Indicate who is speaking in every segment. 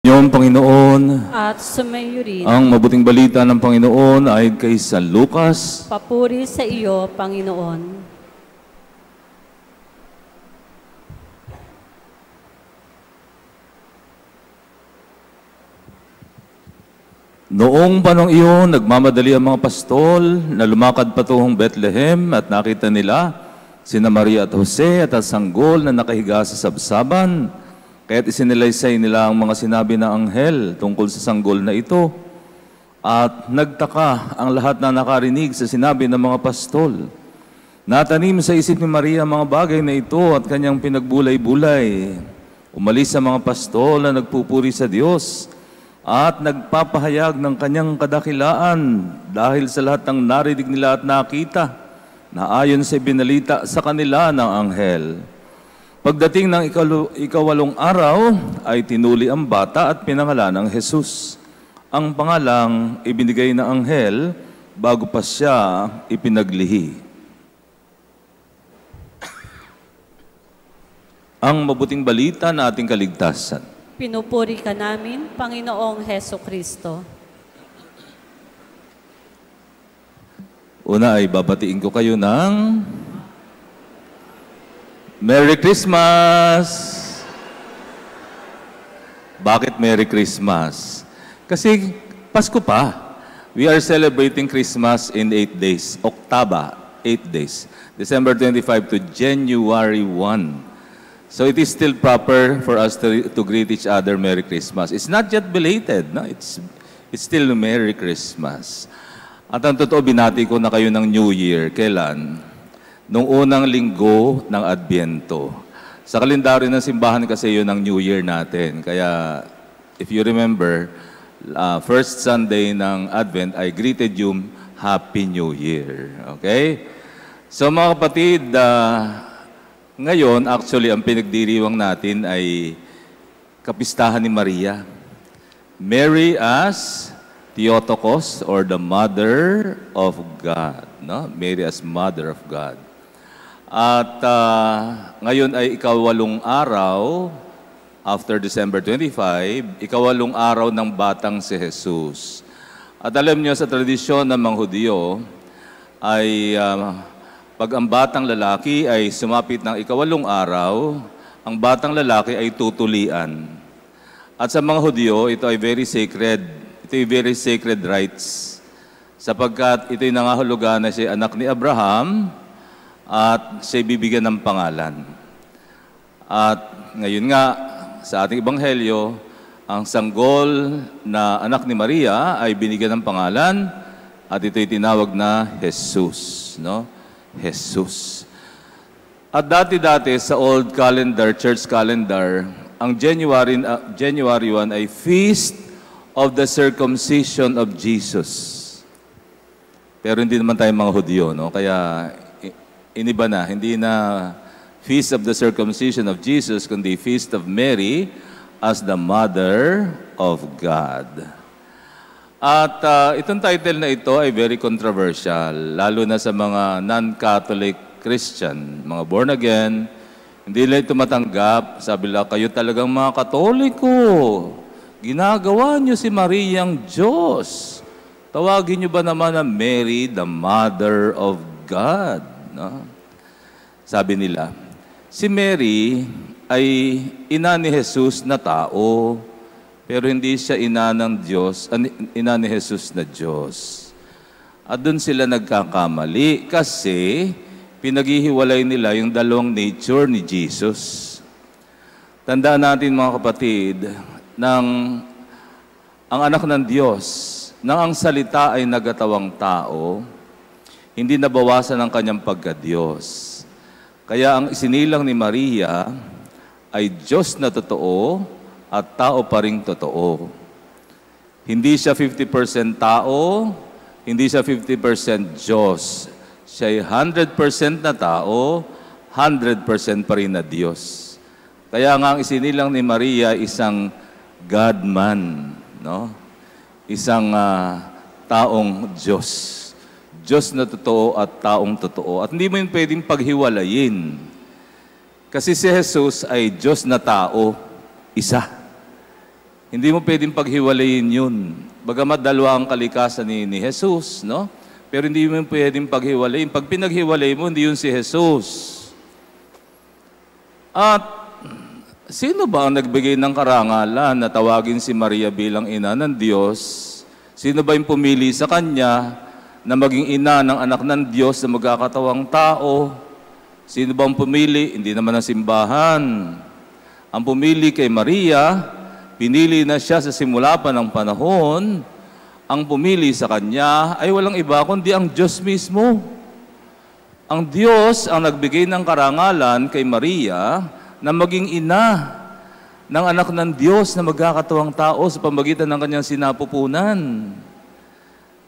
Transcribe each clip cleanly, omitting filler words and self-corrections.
Speaker 1: Yung Panginoon,
Speaker 2: at sumayo rin.
Speaker 1: ang mabuting balita ng Panginoon ay kay San Lucas.
Speaker 2: Papuri sa iyo, Panginoon.
Speaker 1: Noong panong iyon, nagmamadali ang mga pastol na lumakad patungong Bethlehem at nakita nila sina Maria at Jose at ang sanggol na nakahiga sa sabsaban. Kaya't isinilaysay nila ang mga sinabi ng anghel tungkol sa sanggol na ito. At nagtaka ang lahat na nakarinig sa sinabi ng mga pastol. Natanim sa isip ni Maria ang mga bagay na ito at kanyang pinagbulay-bulay. Umalis ang mga pastol na nagpupuri sa Diyos at nagpapahayag ng kanyang kadakilaan dahil sa lahat ng narinig nila at nakita na ayon sa ibinalita sa kanila ng anghel. Pagdating ng ikawalong araw, ay tinuli ang bata at pinangalan ng Jesus. Ang pangalang ibinigay ng anghel bago pa siya ipinaglihi. Ang mabuting balita na ating kaligtasan.
Speaker 2: Pinupuri ka namin, Panginoong Heso Kristo.
Speaker 1: Una ay babatiin ko kayo ng Merry Christmas! Bakit Merry Christmas? Kasi Pasko pa. We are celebrating Christmas in 8 days. Oktaba, 8 days. December 25 to January 1. So it is still proper for us to greet each other Merry Christmas. It's not yet belated. No? It's still Merry Christmas. At ang totoo, binati ko na kayo ng New Year. Kailan? Nung unang linggo ng Adbyento. Sa kalendaryo ng simbahan kasi yun ang New Year natin. Kaya, if you remember, first Sunday ng Advent, I greeted you, Happy New Year. Okay? So mga kapatid, ngayon, actually, ang pinagdiriwang natin ay kapistahan ni Maria. Mary as Theotokos or the Mother of God. No? Mary as Mother of God. At ngayon ay ikawalong araw, after December 25, ikawalong araw ng batang si Jesus. At alam niyo sa tradisyon ng mga Hudyo, ay pag ang batang lalaki ay sumapit ng ikawalong araw, ang batang lalaki ay tutulian. At sa mga Hudyo, ito ay very sacred. Ito ay very sacred rites. Sapagkat ito ay nangahulugan na siya anak ni Abraham, at siya bibigyan ng pangalan. At ngayon nga, sa ating ebanghelyo, ang sanggol na anak ni Maria ay binigyan ng pangalan at ito'y tinawag na Jesus. No? Jesus. At dati-dati sa old calendar, church calendar, ang January 1 ay Feast of the Circumcision of Jesus. Pero hindi naman tayo mga Hudyo, no? Kaya iniba na, hindi na Feast of the Circumcision of Jesus, kundi Feast of Mary as the Mother of God. At itong title na ito ay very controversial, lalo na sa mga non-Catholic Christian, mga born again, hindi nila ito matanggap. Sabi nila, kayo talagang mga Katoliko, ginagawa niyo si Mariang Diyos. Tawagin niyo ba naman na Mary, the Mother of God? No? Sabi nila, si Mary ay ina ni Jesus na tao, pero hindi siya ina ng Diyos, ina ni Jesus na Diyos. At doon sila nagkakamali kasi pinaghihiwalay nila yung dalawang nature ni Jesus. Tandaan natin mga kapatid, ang anak ng Diyos, nang ang salita ay nagatawang tao, hindi nabawasan ang kanyang pagka-Diyos. Kaya ang isinilang ni Maria ay Diyos na totoo at tao pa ring totoo. Hindi siya 50% tao, hindi siya 50% Diyos. Siya ay 100% na tao, 100% pa rin na Diyos. Kaya nga ang isinilang ni Maria isang God-man, no? Isang taong Diyos. Diyos na totoo at taong totoo. At hindi mo yun pwedeng paghiwalayin. Kasi si Jesus ay Diyos na tao, isa. Hindi mo pwedeng paghiwalayin yun. Bagamat dalawa ang kalikasan ni Jesus, no? Pero hindi mo pwedeng paghiwalayin. Pag pinaghiwalay mo, hindi yun si Jesus. At sino ba ang nagbigay ng karangalan na tawagin si Maria bilang ina ng Diyos? Sino ba yung pumili sa kanya na maging ina ng anak ng Diyos na magkakatawang tao? Sino ba ang pumili? Hindi naman ang simbahan. Ang pumili kay Maria, pinili na siya sa simula pa ng panahon. Ang pumili sa kanya ay walang iba kundi ang Diyos mismo. Ang Diyos ang nagbigay ng karangalan kay Maria na maging ina ng anak ng Diyos na magkakatawang tao sa pamamagitan ng kanyang sinapupunan.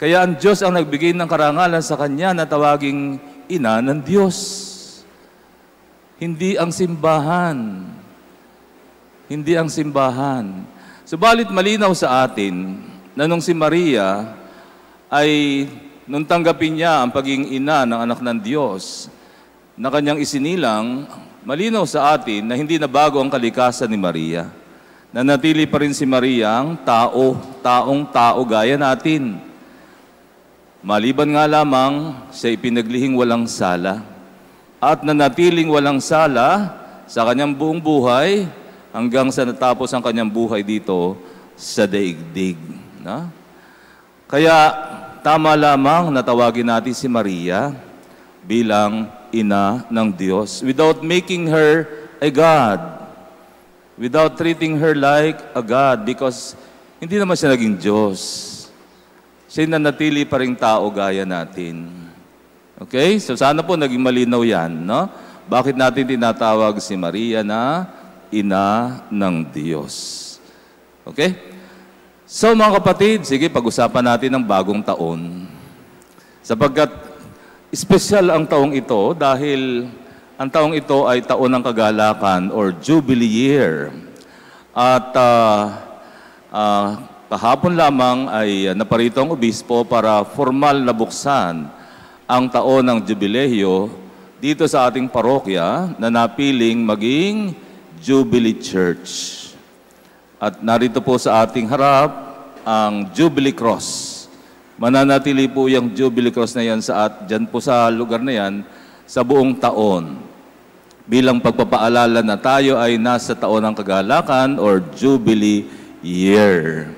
Speaker 1: Kaya ang Diyos ang nagbigay ng karangalan sa kanya na tawaging ina ng Diyos. Hindi ang simbahan. Hindi ang simbahan. Subalit malinaw sa atin na nung si Maria ay nung tanggapin niya ang pagiging ina ng anak ng Diyos na kanyang isinilang, malinaw sa atin na hindi na bago ang kalikasan ni Maria. Nanatili pa rin si Maria ang taong tao gaya natin. Maliban nga lamang siya ipinaglihing walang sala at nanatiling walang sala sa kanyang buong buhay hanggang sa natapos ang kanyang buhay dito sa daigdig. Na? Kaya tama lamang na tawagin natin si Maria bilang ina ng Diyos without making her a God, without treating her like a God because hindi naman siya naging Diyos. Siya nanatili pa rin tao gaya natin. Okay? So sana po naging malinaw yan, no? Bakit natin tinatawag si Maria na ina ng Diyos? Okay? So mga kapatid, sige, pag-usapan natin ang bagong taon. Sapagkat espesyal ang taong ito dahil ang taong ito ay taon ng kagalakan or Jubilee Year. At kahapon lamang ay naparito ang obispo para formal na buksan ang taon ng Jubileo dito sa ating parokya na napiling maging Jubilee Church. At narito po sa ating harap ang Jubilee Cross. Mananatili po yung Jubilee Cross na yan dyan po sa lugar na yan sa buong taon. Bilang pagpapaalala na tayo ay nasa taon ng kagalakan or Jubilee Year.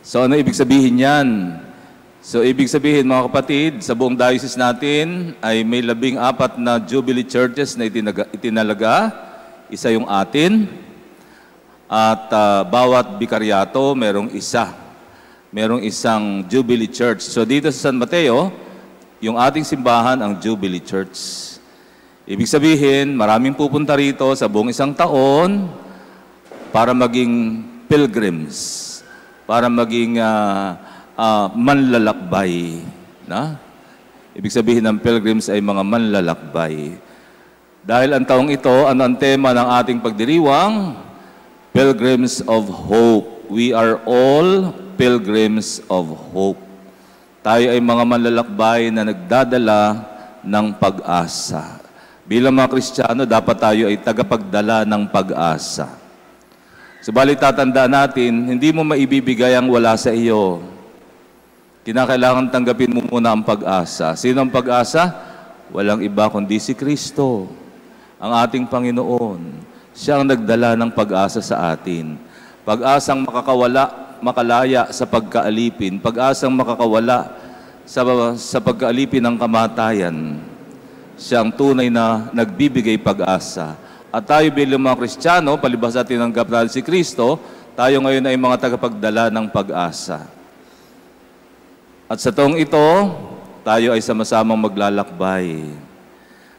Speaker 1: So ano ibig sabihin yan? So ibig sabihin mga kapatid, sa buong diocese natin ay may 14 na Jubilee Churches na itinalaga. Isa yung atin. At bawat bikaryato merong isa. Merong isang Jubilee Church. So dito sa San Mateo, yung ating simbahan ang Jubilee Church. Ibig sabihin, maraming pupunta rito sa buong isang taon para maging pilgrims, para maging manlalakbay. Na? Ibig sabihin ng pilgrims ay mga manlalakbay. Dahil ang taong ito, ano ang tema ng ating pagdiriwang? Pilgrims of Hope. We are all pilgrims of hope. Tayo ay mga manlalakbay na nagdadala ng pag-asa. Bilang mga Kristiyano, dapat tayo ay tagapagdala ng pag-asa. Subalit tatandaan natin, hindi mo maibibigay ang wala sa iyo. Kinakailangan tanggapin mo muna ang pag-asa. Sino ang pag-asa? Walang iba kundi si Kristo, ang ating Panginoon. Siya ang nagdala ng pag-asa sa atin. Pag-asang makalaya sa pagkaalipin. Pag-asang makakawala sa pagkaalipin ng kamatayan. Siya ang tunay na nagbibigay pag-asa. At tayo bilang mga Kristiyano, palibhas sa tinanggap natin si Kristo, tayo ngayon ay mga tagapagdala ng pag-asa. At sa taong ito, tayo ay sama-samang maglalakbay.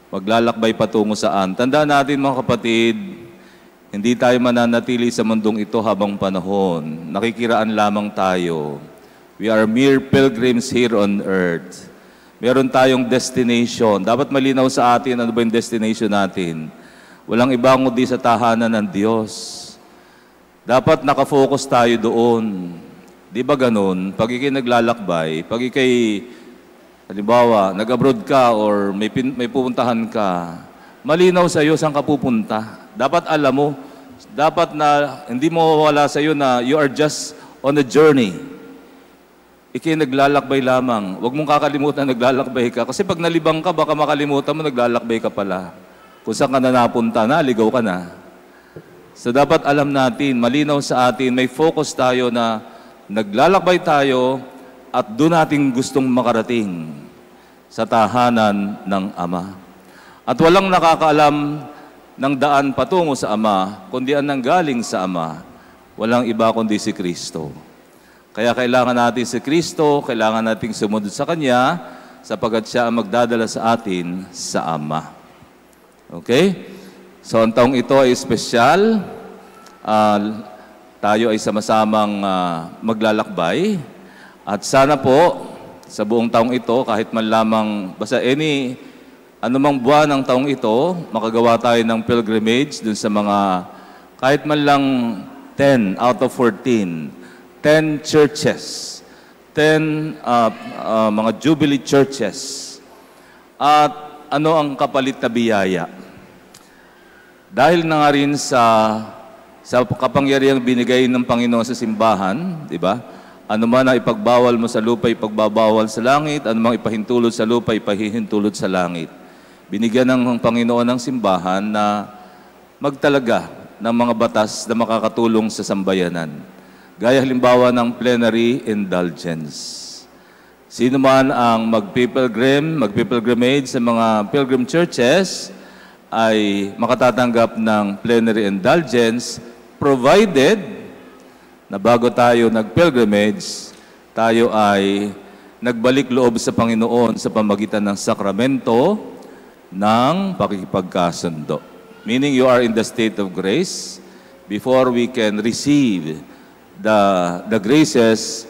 Speaker 1: Maglalakbay patungo saan? Tandaan natin mga kapatid, hindi tayo mananatili sa mundong ito habang panahon. Nakikiraan lamang tayo. We are mere pilgrims here on earth. Meron tayong destination. Dapat malinaw sa atin ano ba yung destination natin. Walang ibang kundi sa tahanan ng Diyos. Dapat nakafocus tayo doon. Di ba ganun? Pag ikay naglalakbay, pag ikay, halimbawa, nag-abroad ka or may pupuntahan ka, malinaw sa iyo saan ka pupunta. Dapat alam mo, dapat na hindi mo wala sa iyo na you are just on a journey. Ika'y naglalakbay lamang. Huwag mong kakalimutan naglalakbay ka. Kasi pag nalibang ka, baka makalimutan mo naglalakbay ka pala. Kung saan ka na napunta na, ligaw ka na. So dapat alam natin, malinaw sa atin, may focus tayo na naglalakbay tayo at doon natin gustong makarating sa tahanan ng Ama. At walang nakakaalam ng daan patungo sa Ama, kundi ang nanggaling sa Ama. Walang iba kundi si Kristo. Kaya kailangan natin si Kristo, kailangan nating sumunod sa Kanya, sapagkat Siya ang magdadala sa atin sa Ama. Okay? So, ang taong ito ay espesyal. Tayo ay sama-samang maglalakbay. At sana po, sa buong taong ito, kahit man lamang, basta anumang buwan ng taong ito, makagawa tayo ng pilgrimage dun sa mga, kahit man lang 10 out of 14, 10 churches, 10 mga Jubilee churches. At ano ang kapalit na biyaya? Dahil na nga rin sa kapangyarihang binigay ng Panginoon sa simbahan, di ba? Ano man ang ipagbawal mo sa lupa, ipagbabawal sa langit. Ano mang ipahintulot sa lupa, ipahihintulot sa langit. Binigyan ng Panginoon ng simbahan na magtalaga ng mga batas na makakatulong sa sambayanan. Gaya halimbawa ng plenary indulgence. Sino man ang magpipilgrimage sa mga pilgrim churches ay makatatanggap ng plenary indulgence provided na bago tayo nag-pilgrimage, tayo ay nagbalik loob sa Panginoon sa pamagitan ng sakramento ng pakikipagkasundo. Meaning you are in the state of grace before we can receive the graces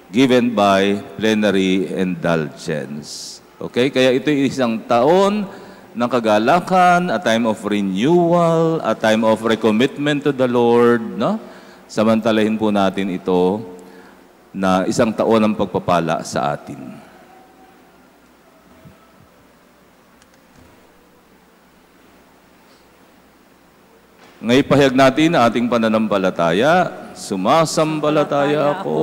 Speaker 1: given by plenary indulgence. Okay? Kaya ito ay isang taon ng kagalakan, a time of renewal, a time of recommitment to the Lord. No? Samantalahin po natin ito na isang taon ng pagpapala sa atin. Ngayon pahayag natin ang ating pananampalataya. Sumasambalataya ako